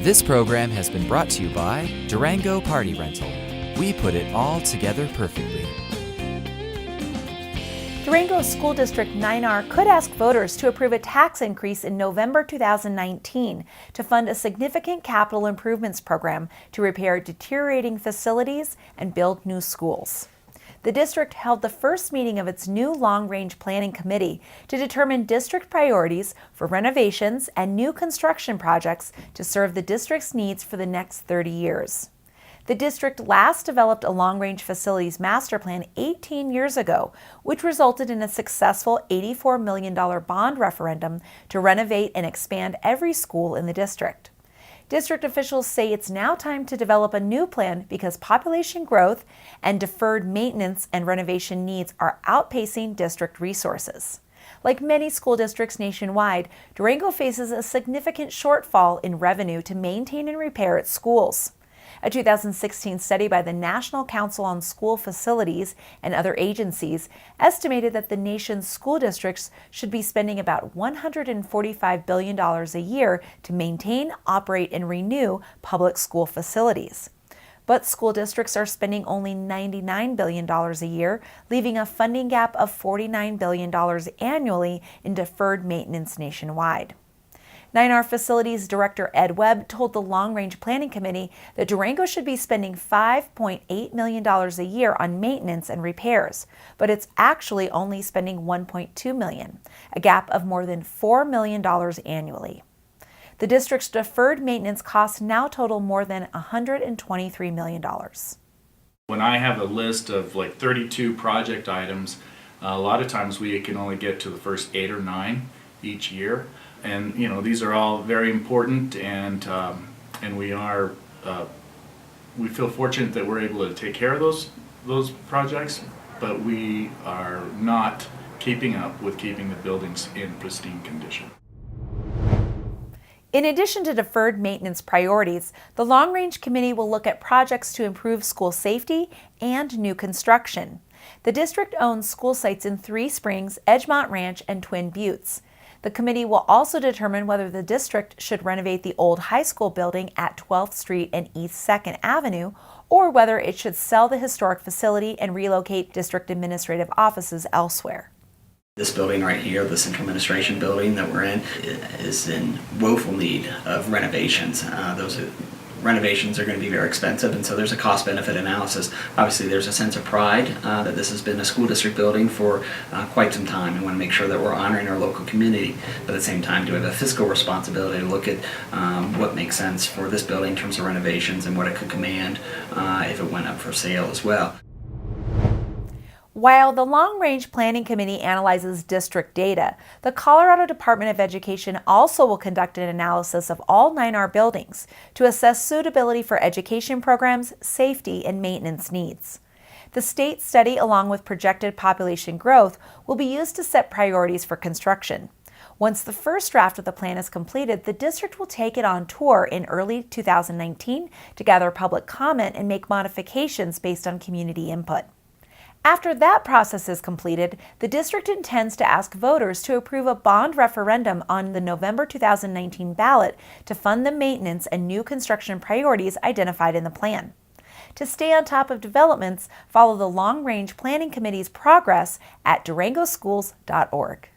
This program has been brought to you by Durango Party Rental. We put it all together perfectly. Durango School District 9R could ask voters to approve a tax increase in November 2019 to fund a significant capital improvements program to repair deteriorating facilities and build new schools. The district held the first meeting of its new long-range planning committee to determine district priorities for renovations and new construction projects to serve the district's needs for the next 30 years. The district last developed a long-range facilities master plan 18 years ago, which resulted in a successful $84 million bond referendum to renovate and expand every school in the district. District officials say it's now time to develop a new plan because population growth and deferred maintenance and renovation needs are outpacing district resources. Like many school districts nationwide, Durango faces a significant shortfall in revenue to maintain and repair its schools. A 2016 study by the National Council on School Facilities and other agencies estimated that the nation's school districts should be spending about $145 billion a year to maintain, operate, and renew public school facilities. But school districts are spending only $99 billion a year, leaving a funding gap of $49 billion annually in deferred maintenance nationwide. 9R Facilities Director Ed Webb told the Long Range Planning Committee that Durango should be spending $5.8 million a year on maintenance and repairs, but it's actually only spending $1.2 million, a gap of more than $4 million annually. The district's deferred maintenance costs now total more than $123 million. When I have a list of like 32 project items, a lot of times we can only get to the first 8 or 9 each year. And these are all very important, and we feel fortunate that we're able to take care of those projects, but we are not keeping up with keeping the buildings in pristine condition. In addition to deferred maintenance priorities, the Long Range Committee will look at projects to improve school safety and new construction. The district owns school sites in Three Springs, Edgemont Ranch, and Twin Buttes. The committee will also determine whether the district should renovate the old high school building at 12th Street and East 2nd Avenue, or whether it should sell the historic facility and relocate district administrative offices elsewhere. This building right here, the central administration building that we're in, is in woeful need of renovations. Renovations are going to be very expensive, and so there's a cost-benefit analysis. Obviously, there's a sense of pride that this has been a school district building for quite some time. We want to make sure that we're honoring our local community, but at the same time, do we have a fiscal responsibility to look at what makes sense for this building in terms of renovations and what it could command if it went up for sale as well. While the Long Range Planning Committee analyzes district data, the Colorado Department of Education also will conduct an analysis of all 9R buildings to assess suitability for education programs, safety, and maintenance needs. The state study, along with projected population growth, will be used to set priorities for construction. Once the first draft of the plan is completed, the district will take it on tour in early 2019 to gather public comment and make modifications based on community input. After that process is completed, the district intends to ask voters to approve a bond referendum on the November 2019 ballot to fund the maintenance and new construction priorities identified in the plan. To stay on top of developments, follow the Long Range Planning Committee's progress at durangoschools.org.